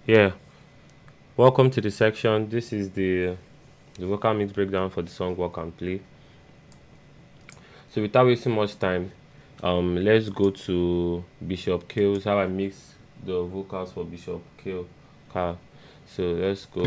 Yeah, welcome to the section. This is the vocal mix breakdown for the song "Walk and Play." So without wasting much time, let's go to Bishop Kale's how I mix the vocals for Bishop Kale. Kyle. So let's go.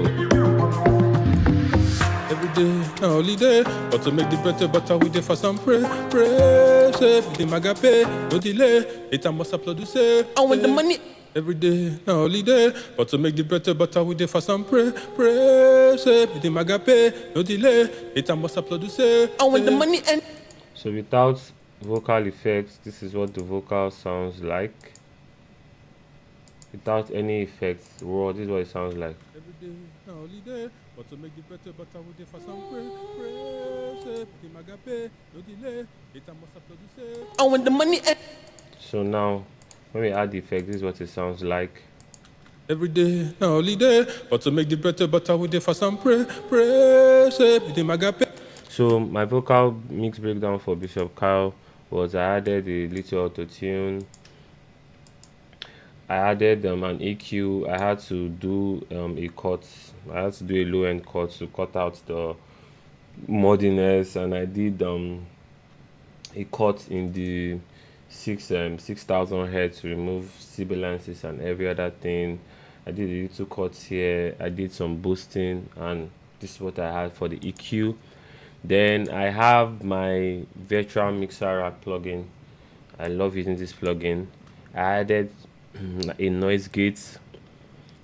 Every day, a holiday, but to make the better, but we dey for some pray, say, the magape, no delay, it I must produce. I want the money. Every day, a holiday, but to make the better, but we dey for some pray, say, the magape, no delay, it I must produce. I want the money and So without vocal effects, this is what the vocal sounds like. Without any effects, raw, this is what it sounds like. every day, a holiday, but to make the better, but we dey for some pray, say, the magape, no delay, it I must produce. I want the money and So now, when we add the effect, this is what it sounds like. every day, a holiday, but to make the better, but we dey for some pray, say, the magape. So my vocal mix breakdown for Bishop Kyle was I added a little auto tune. I added an EQ. I had to do a cut. I had to do a low end cut to cut out the muddiness, and I did a cut in the 6,000 hertz to remove sibilances and every other thing. I did a little cuts here. I did some boosting, and this is what I had for the EQ. Then I have my virtual mixer rack plugin. I love using this plugin. I added a noise gate.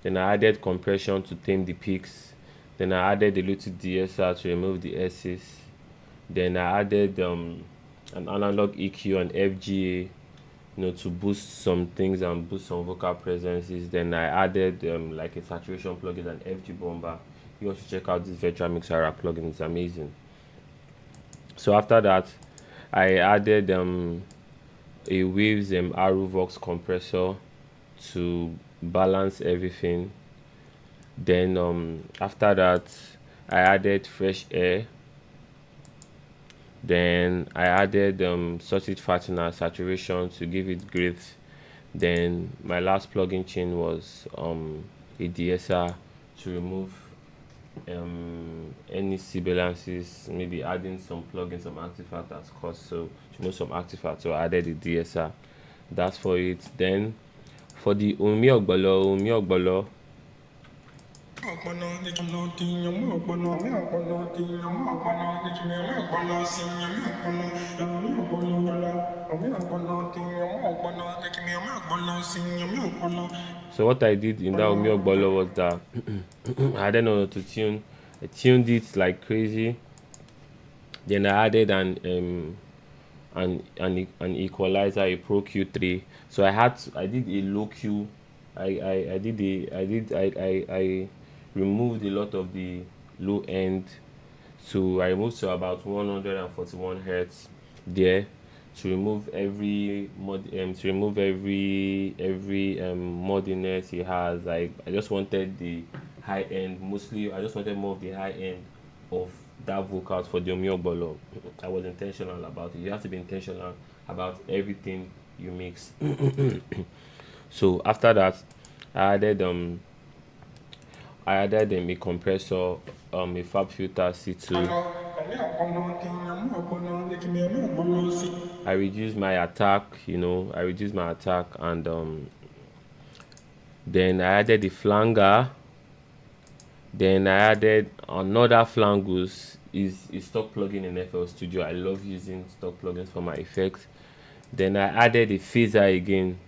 Then I added compression to tame the peaks. Then I added a little DSR to remove the S's. Then I added an analog EQ and FGA, to boost some things and boost some vocal presences. Then I added like a saturation plugin and FG bomber. You want to check out this virtual mixer rack plugin, it's amazing. So after that, I added a Waves Aruvox compressor to balance everything. Then after that, I added fresh air. Then I added sausage fattener saturation to give it growth. Then my last plugin chain was a DSR to remove any sibilances, maybe adding some plugins, some artifact as cost. So to remove some artifacts, so I added the DSR. That's for it. Then for the Omi Ogbolo, so what I did in that Omi Ogbolo was that I added on to tune. I tuned it like crazy. Then I added an equalizer, a Pro Q3. So I did a low Q. I removed a lot of the low end. So I removed to about 141 hertz there to remove every muddiness he has. Like I just wanted the high end, mostly I just wanted more of the high end of that vocals for the Omiobolo. I was intentional about it. You have to be intentional about everything you mix. So after that, I added um a compressor, a Fab Filter C2. I reduced my attack, and then I added the flanger. Then I added another flangus is stock plugin in FL Studio. I love using stock plugins for my effects. Then I added a phaser again.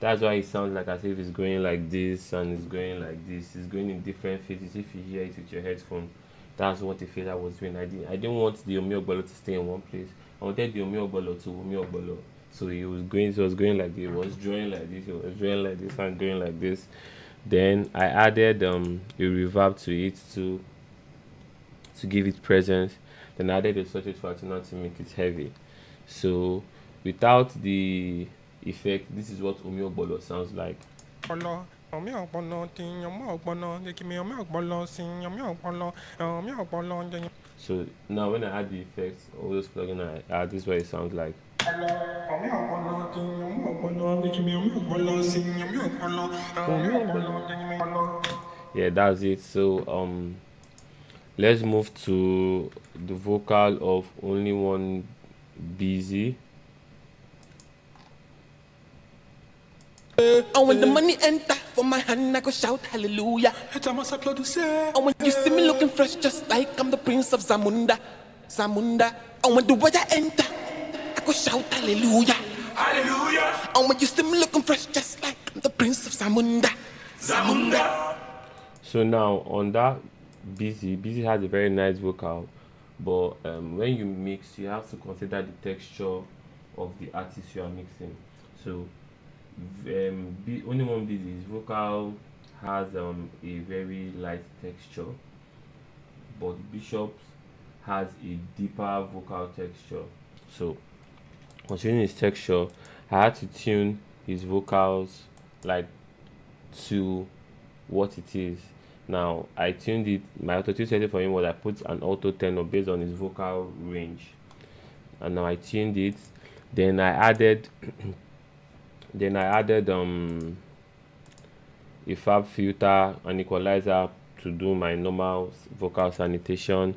That's why it sounds like as if it's going like this and it's going like this. It's going in different phases. If you hear it with your headphone, that's what the phaser was doing. I didn't want the Omiobolo to stay in one place. I wanted the Omiobolo to Omiobolo. So it was going like this, it was drawing like this, it was drawing like this and going like this. Then I added a reverb to it to give it presence. Then I added a sausage fattener to make it heavy. So without the effect, this is what Omiobolo sounds like. So now when I add the effects, all those plugins I add, this is what it sounds like. yeah, that's it. So let's move to the vocal of Only One Busy. And when the money enter for my hand, I go shout hallelujah. And when you see me looking fresh, just like I'm the prince of Zamunda, Zamunda. And when the weather enter, I go shout hallelujah, hallelujah. And when you see me looking fresh, just like I'm the prince of Zamunda, Zamunda. So now on that Busy has a very nice vocal, but when you mix, you have to consider the texture of the artist you are mixing. So Only One Busy's vocal has a very light texture, but Bishop's has a deeper vocal texture. So considering his texture, I had to tune his vocals like to what it is. Now I tuned it. My auto tune setting for him was I put an auto tenor based on his vocal range, and now I tuned it. Then I added, a fab filter and equalizer to do my normal vocal sanitation.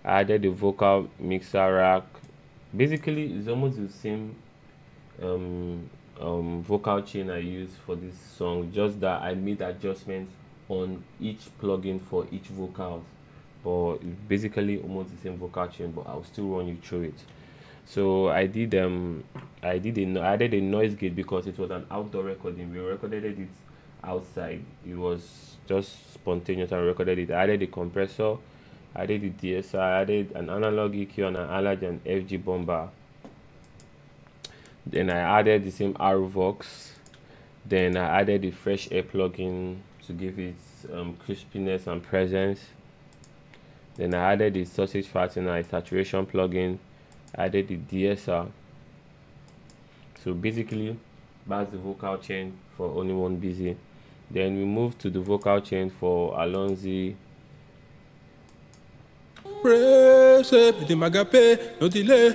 I added a vocal mixer rack. Basically, it's almost the same vocal chain I use for this song, just that I made adjustments on each plugin for each vocals. But it's basically almost the same vocal chain, but I'll still run you through it. So I added a noise gate because it was an outdoor recording. We recorded it outside. It was just spontaneous and recorded it. I added a compressor, I added the DSR, I added an analog EQ and an Allergen FG bomber. Then I added the same Arvox. Then I added the Fresh Air plugin to give it crispiness and presence. Then I added the Sausage Fastener saturation plugin. I added the DSR. So basically, that's the vocal chain for Only One Busy. Then we move to the vocal chain for Alonzi. Praise with the magape, no delay.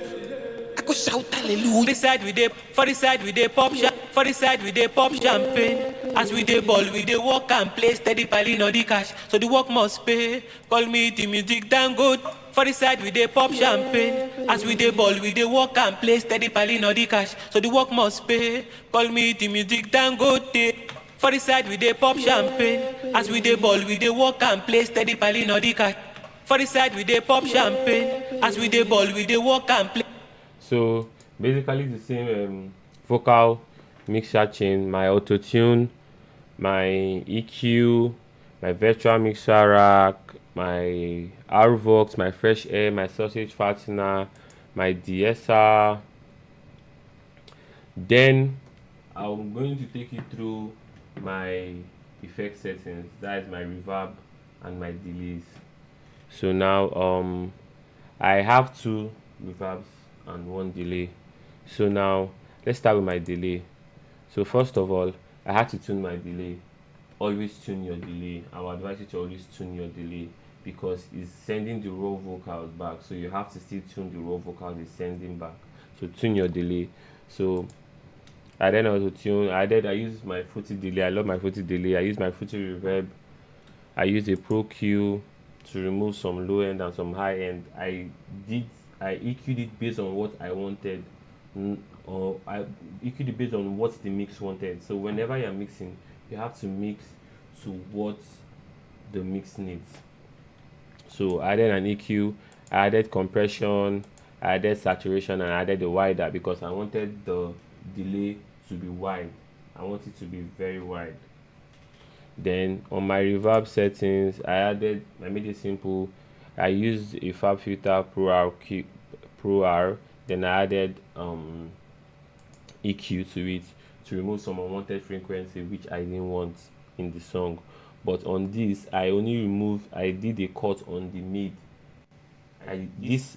I go shout hallelujah. For the side we dey pop for the side we dey pop champagne. As we dey ball, we dey walk and play steady piling all the cash. So the work must pay. Call me the music done good. For the side we dey pop champagne. As we dey ball, we dey walk and play steady piling all the cash. So the work must pay. Call me the music done good. For the side we dey pop champagne. As we dey ball, we dey walk and play steady piling all the cash. For the side we dey pop champagne. As we dey ball, we dey walk and play. So basically the same vocal mixer chain, my auto tune, my EQ, my virtual mixer rack, my Arvox, my Fresh Air, my Sausage Fastener, my DSR. Then I'm going to take you through my effect settings. That is my reverb and my delays. So now I have two reverbs and one delay. So now let's start with my delay. So first of all, I had to tune my delay. Always tune your delay. I would advise you to always tune your delay because it's sending the raw vocals back. So you have to still tune the raw vocals it's sending back. So tune your delay. So I then also tune. I use my Fruity delay. I love my Fruity delay. I use my Fruity reverb. I use a Pro Q to remove some low end and some high end. I EQ'd it based on what I wanted, or I EQ'd it based on what the mix wanted. So whenever you're mixing, you have to mix to what the mix needs. So I added an EQ, I added compression, I added saturation, and I added the wider because I wanted the delay to be wide. I want it to be very wide. Then on my reverb settings, I made it simple. I used a Fab Filter Pro R. Then I added EQ to it to remove some unwanted frequency which I didn't want in the song. But on this, I did a cut on the mid. This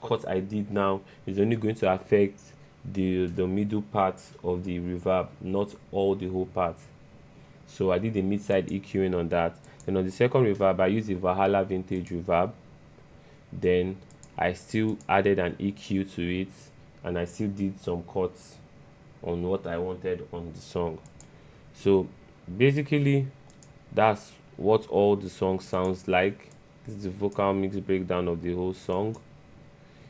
cut I did now is only going to affect the middle part of the reverb, not all the whole part. So I did a mid-side EQing on that. Then on the second reverb, I used the Valhalla Vintage reverb. Then I still added an EQ to it, and I still did some cuts on what I wanted on the song. So basically, that's what all the song sounds like. This is the vocal mix breakdown of the whole song.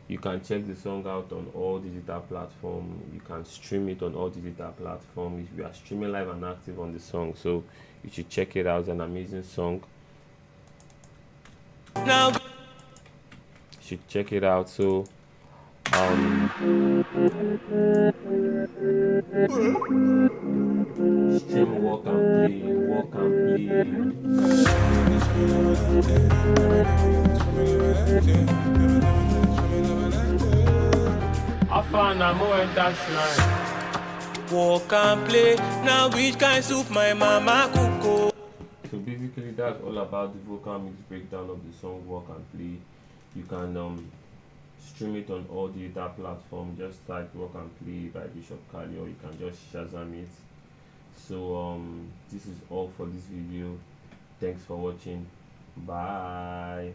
You can check the song out on all digital platforms. You can stream it on all digital platforms. We are streaming live and active on the song, so you should check it out. It's an amazing song. Now You should check it out. So stream, walk and play. I found a more that's line. walk and play. Now which kind soup my mama cook? Oh? So basically, that's all about the vocal mix breakdown of the song "Walk and Play." You can stream it on all digital platforms. Just type "Walk and Play" by Bishop Kali, or you can just Shazam it. So this is all for this video. Thanks for watching. Bye.